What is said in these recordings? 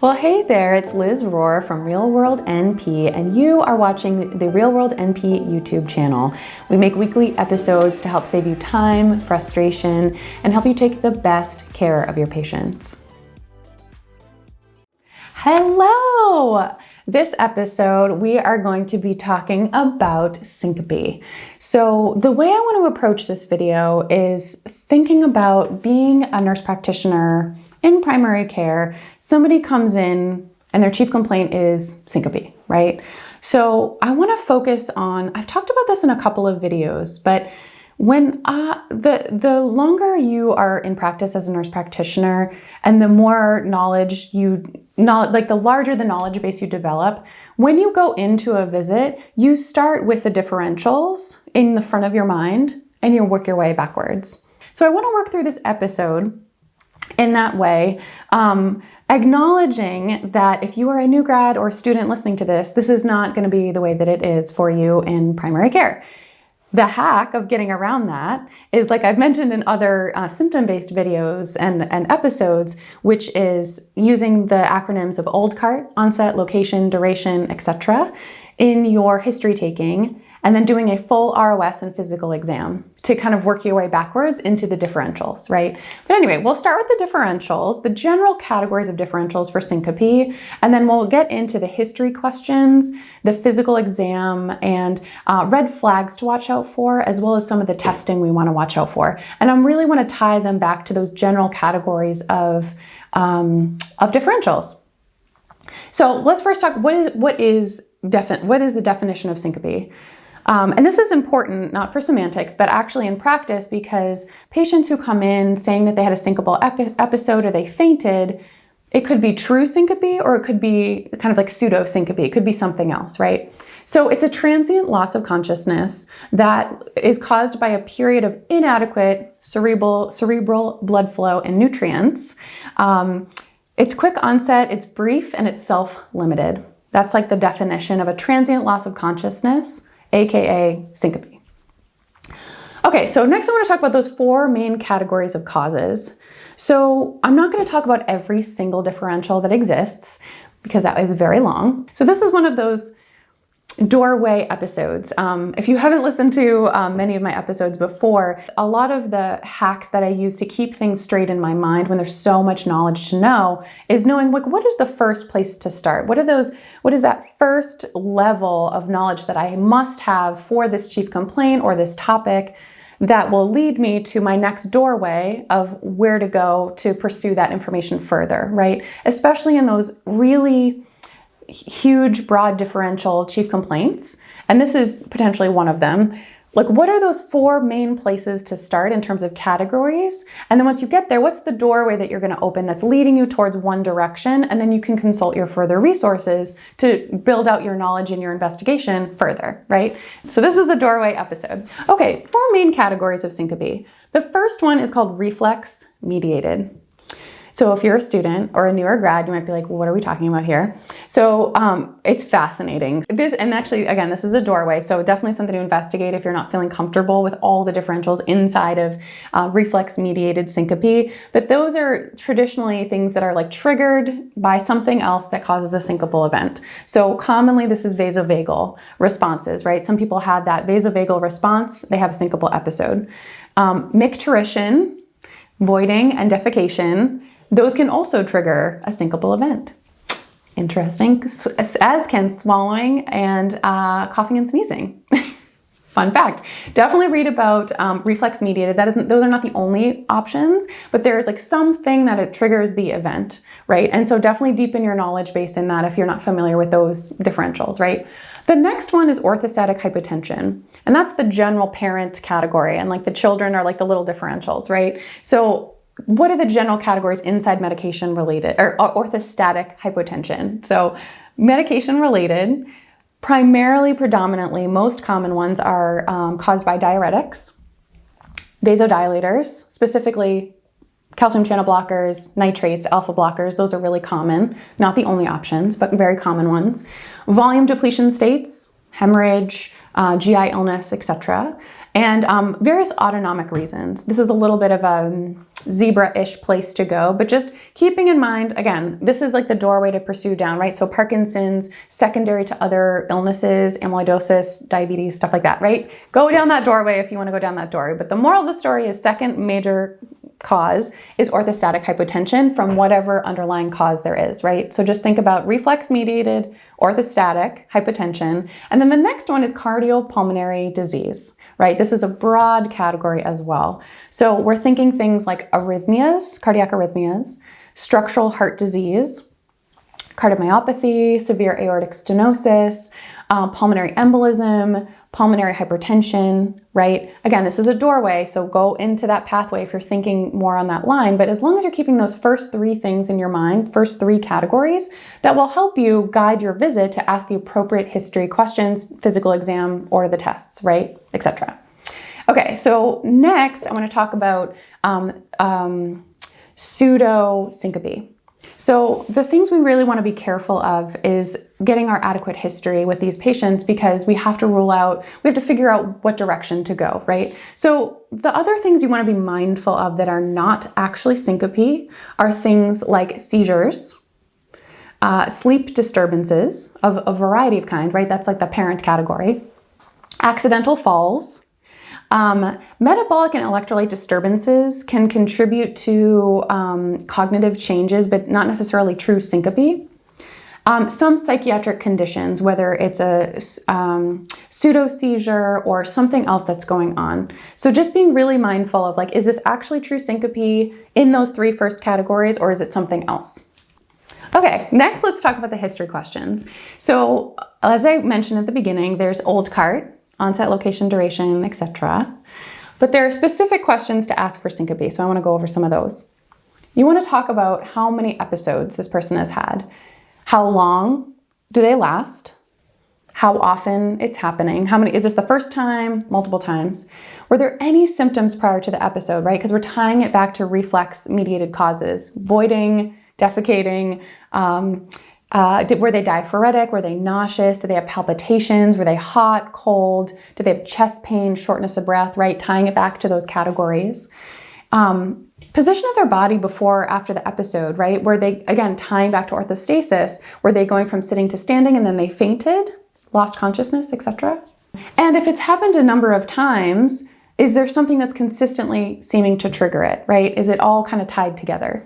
Well, hey there, it's Liz Rohr from Real World NP, and you are watching the Real World NP YouTube channel. We make weekly episodes to help save you time, frustration, and help you take the best care of your patients. Hello! This episode, we are going to be talking about syncope. So the way I want to approach this video is thinking about being a nurse practitioner in primary care. Somebody comes in and their chief complaint is syncope, right? So I want to focus on, I've talked about this in a couple of videos, but when the longer you are in practice as a nurse practitioner and the more knowledge the larger the knowledge base you develop, when you go into a visit, you start with the differentials in the front of your mind and you work your way backwards. So I want to work through this episode in that way, acknowledging that if you are a new grad or student listening to this, this is not going to be the way that it is for you in primary care. The hack of getting around that is, like I've mentioned in other symptom-based videos and episodes, which is using the acronyms of OLDCART, onset, location, duration, etc., in your history taking, and then doing a full ROS and physical exam to kind of work your way backwards into the differentials, right? But anyway, we'll start with the differentials, the general categories of differentials for syncope, and then we'll get into the history questions, the physical exam, and red flags to watch out for, as well as some of the testing we want to watch out for. And I really want to tie them back to those general categories of differentials. So let's first talk, what is the definition of syncope? And this is important, not for semantics, but actually in practice, because patients who come in saying that they had a syncopal episode or they fainted, it could be true syncope or it could be kind of like pseudo syncope. It could be something else, right? So it's a transient loss of consciousness that is caused by a period of inadequate cerebral blood flow and nutrients. It's quick onset, it's brief, and it's self-limited. That's like the definition of a transient loss of consciousness, aka syncope. Okay, so next I want to talk about those four main categories of causes. So I'm not going to talk about every single differential that exists because that is very long. So this is one of those doorway episodes. If you haven't listened to many of my episodes before, a lot of the hacks that I use to keep things straight in my mind when there's so much knowledge to know is knowing, like, what is the first place to start? What is that first level of knowledge that I must have for this chief complaint or this topic that will lead me to my next doorway of where to go to pursue that information further, right? Especially in those really huge, broad differential chief complaints, and this is potentially one of them. Like, what are those four main places to start in terms of categories? And then once you get there, what's the doorway that you're going to open that's leading you towards one direction? And then you can consult your further resources to build out your knowledge and your investigation further, right? So this is the doorway episode. Okay, four main categories of syncope. The first one is called reflex mediated. So if you're a student or a newer grad, you might be like, well, what are we talking about here? So it's fascinating. And actually, again, this is a doorway, so definitely something to investigate if you're not feeling comfortable with all the differentials inside of reflex-mediated syncope. But those are traditionally things that are like triggered by something else that causes a syncopal event. So commonly, this is vasovagal responses, right? Some people have that vasovagal response, they have a syncopal episode. Micturition, voiding, and defecation, those can also trigger a syncopal event. Interesting, as can swallowing and coughing and sneezing. Fun fact. Definitely read about reflex mediated. Those are not the only options, but there's like something that it triggers the event, right? And so definitely deepen your knowledge base in that if you're not familiar with those differentials, right? The next one is orthostatic hypotension, and that's the general parent category, and like the children are like the little differentials, right? So what are the general categories inside medication related or orthostatic hypotension? So medication related, primarily, predominantly, most common ones are caused by diuretics, vasodilators, specifically calcium channel blockers, nitrates, alpha blockers. Those are really common, not the only options, but very common ones. Volume depletion states, hemorrhage, GI illness, etc. and various autonomic reasons. This is a little bit of a zebra-ish place to go, but just keeping in mind, again, this is like the doorway to pursue down, right? So Parkinson's, secondary to other illnesses, amyloidosis, diabetes, stuff like that, right? Go down that doorway if you want to go down that doorway. But the moral of the story is second major cause is orthostatic hypotension from whatever underlying cause there is, right? So just think about reflex mediated orthostatic hypotension. And then the next one is cardiopulmonary disease, right? This is a broad category as well. So we're thinking things like arrhythmias, cardiac arrhythmias, structural heart disease, cardiomyopathy, severe aortic stenosis, pulmonary embolism, pulmonary hypertension, right? Again, this is a doorway, so go into that pathway if you're thinking more on that line. But as long as you're keeping those first three things in your mind, first three categories, that will help you guide your visit to ask the appropriate history questions, physical exam, or the tests, right? Etc. Okay, so next I want to talk about pseudo syncope. So the things we really want to be careful of is getting our adequate history with these patients, because we have to figure out what direction to go, right? So the other things you want to be mindful of that are not actually syncope are things like seizures, sleep disturbances of a variety of kind, right? That's like the parent category. Accidental falls. Metabolic and electrolyte disturbances can contribute to cognitive changes, but not necessarily true syncope. Some psychiatric conditions, whether it's a pseudo seizure or something else that's going on. So just being really mindful of like, is this actually true syncope in those three first categories, or is it something else? Okay, next let's talk about the history questions. So as I mentioned at the beginning, there's old cart, onset, location, duration, etc. But there are specific questions to ask for syncope, so I want to go over some of those. You want to talk about how many episodes this person has had. How long do they last? How often it's happening? Is this the first time, multiple times? Were there any symptoms prior to the episode, right? Because we're tying it back to reflex mediated causes, voiding, defecating, were they diaphoretic? Were they nauseous? Did they have palpitations? Were they hot, cold? Did they have chest pain, shortness of breath, right? Tying it back to those categories. Position of their body before or after the episode, right? Were they, again, tying back to orthostasis, were they going from sitting to standing and then they fainted, lost consciousness, etc.? And if it's happened a number of times, is there something that's consistently seeming to trigger it, right? Is it all kind of tied together?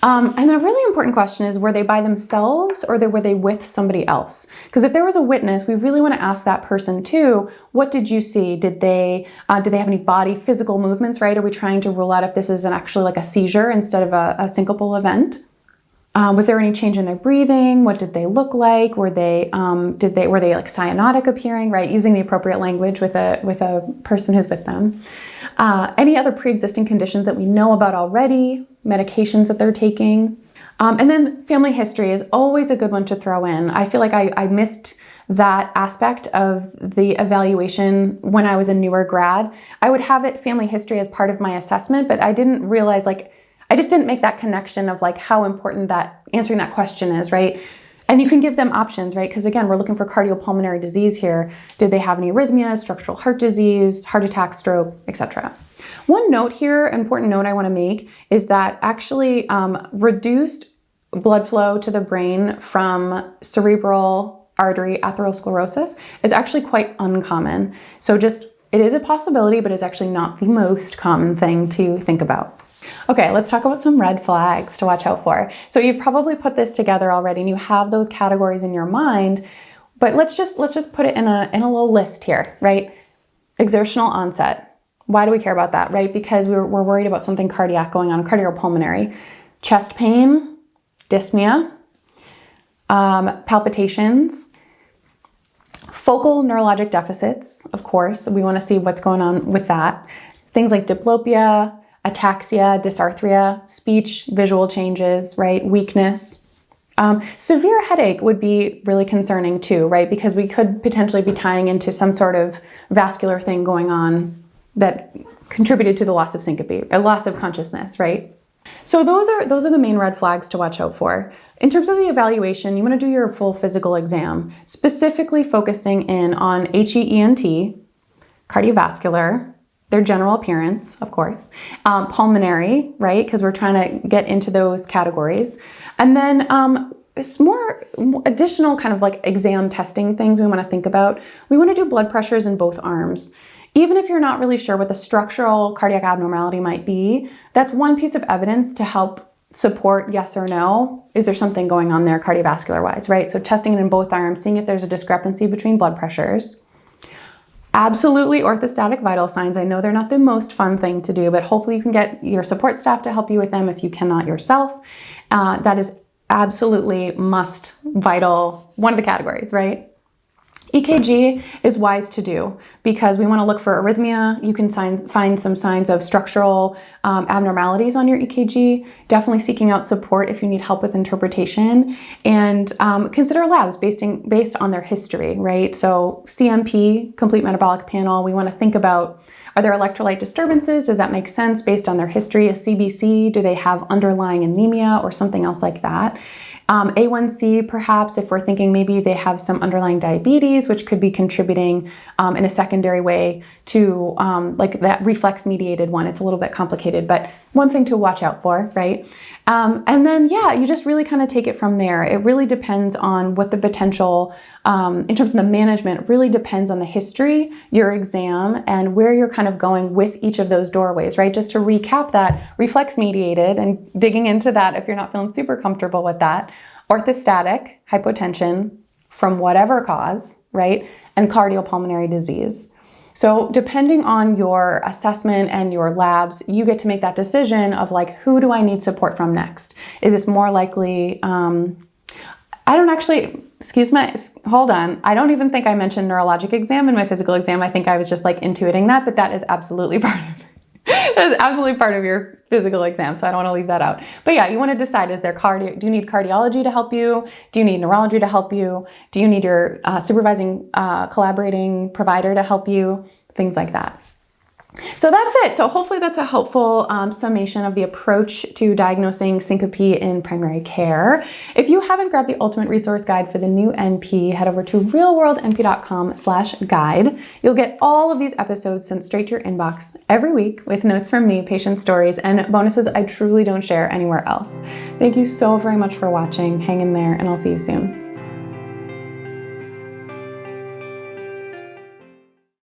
And then a really important question is, were they by themselves or were they with somebody else? Because if there was a witness, we really want to ask that person too, what did you see? Did they have any body physical movements, right? Are we trying to rule out if this is actually like a seizure instead of a syncopal event? Was there any change in their breathing? What did they look like? Were they like cyanotic appearing, right? Using the appropriate language with a person who's with them. Any other pre-existing conditions that we know about already, medications that they're taking. And then family history is always a good one to throw in. I feel like I missed that aspect of the evaluation when I was a newer grad. I would have family history as part of my assessment, but I didn't realize, I just didn't make that connection of how important that answering that question is, right? And you can give them options, right? Because again, we're looking for cardiopulmonary disease here. Did they have any arrhythmias, structural heart disease, heart attack, stroke, etc.? One note here, important note I want to make, is that actually reduced blood flow to the brain from cerebral artery atherosclerosis is actually quite uncommon. So it is a possibility, but it's actually not the most common thing to think about. Okay, let's talk about some red flags to watch out for. So you've probably put this together already and you have those categories in your mind, but let's just put it in a little list here, right? Exertional onset. Why do we care about that, right? Because we're worried about something cardiac going on, cardiopulmonary. Chest pain, dyspnea, palpitations, focal neurologic deficits, of course. We want to see what's going on with that. Things like diplopia, ataxia, dysarthria, speech, visual changes, right? Weakness. Severe headache would be really concerning too, right? Because we could potentially be tying into some sort of vascular thing going on that contributed to the loss of syncope, a loss of consciousness, right? So those are the main red flags to watch out for. In terms of the evaluation, you want to do your full physical exam, specifically focusing in on HEENT, cardiovascular, their general appearance, of course, pulmonary, right? Because we're trying to get into those categories. And then it's more additional kind of like exam testing things we want to think about. We want to do blood pressures in both arms. Even if you're not really sure what the structural cardiac abnormality might be, that's one piece of evidence to help support yes or no. Is there something going on there cardiovascular wise, right? So testing it in both arms, seeing if there's a discrepancy between blood pressures. Absolutely orthostatic vital signs. I know they're not the most fun thing to do, but hopefully you can get your support staff to help you with them if you cannot yourself. That is absolutely must, vital, one of the categories, right? EKG is wise to do because we want to look for arrhythmia. You can find some signs of structural abnormalities on your EKG. Definitely seeking out support if you need help with interpretation, and consider labs based on their history, right? So CMP, complete metabolic panel, we want to think about, are there electrolyte disturbances? Does that make sense based on their history? A CBC, do they have underlying anemia or something else like that? A1C, perhaps, if we're thinking maybe they have some underlying diabetes, which could be contributing in a secondary way to like that reflex mediated one. It's a little bit complicated, but one thing to watch out for, right? And then, yeah, you just really kind of take it from there. It really depends on what the potential, in terms of the management, really depends on the history, your exam, and where you're kind of going with each of those doorways, right? Just to recap that, reflex mediated, and digging into that if you're not feeling super comfortable with that, orthostatic, hypotension from whatever cause, right? And cardiopulmonary disease. So depending on your assessment and your labs, you get to make that decision of like, who do I need support from next? Is this more likely, I don't actually, hold on. I don't even think I mentioned neurologic exam in my physical exam. I think I was just like intuiting that, but that is absolutely part of that is absolutely part of your physical exam, so I don't want to leave that out. But yeah, you want to decide, do you need cardiology to help you? Do you need neurology to help you? Do you need your supervising, collaborating provider to help you? Things like that. So that's it. So hopefully that's a helpful summation of the approach to diagnosing syncope in primary care. If you haven't grabbed the ultimate resource guide for the new NP, head over to realworldnp.com/guide. You'll get all of these episodes sent straight to your inbox every week with notes from me, patient stories, and bonuses I truly don't share anywhere else. Thank you so very much for watching. Hang in there, and I'll see you soon.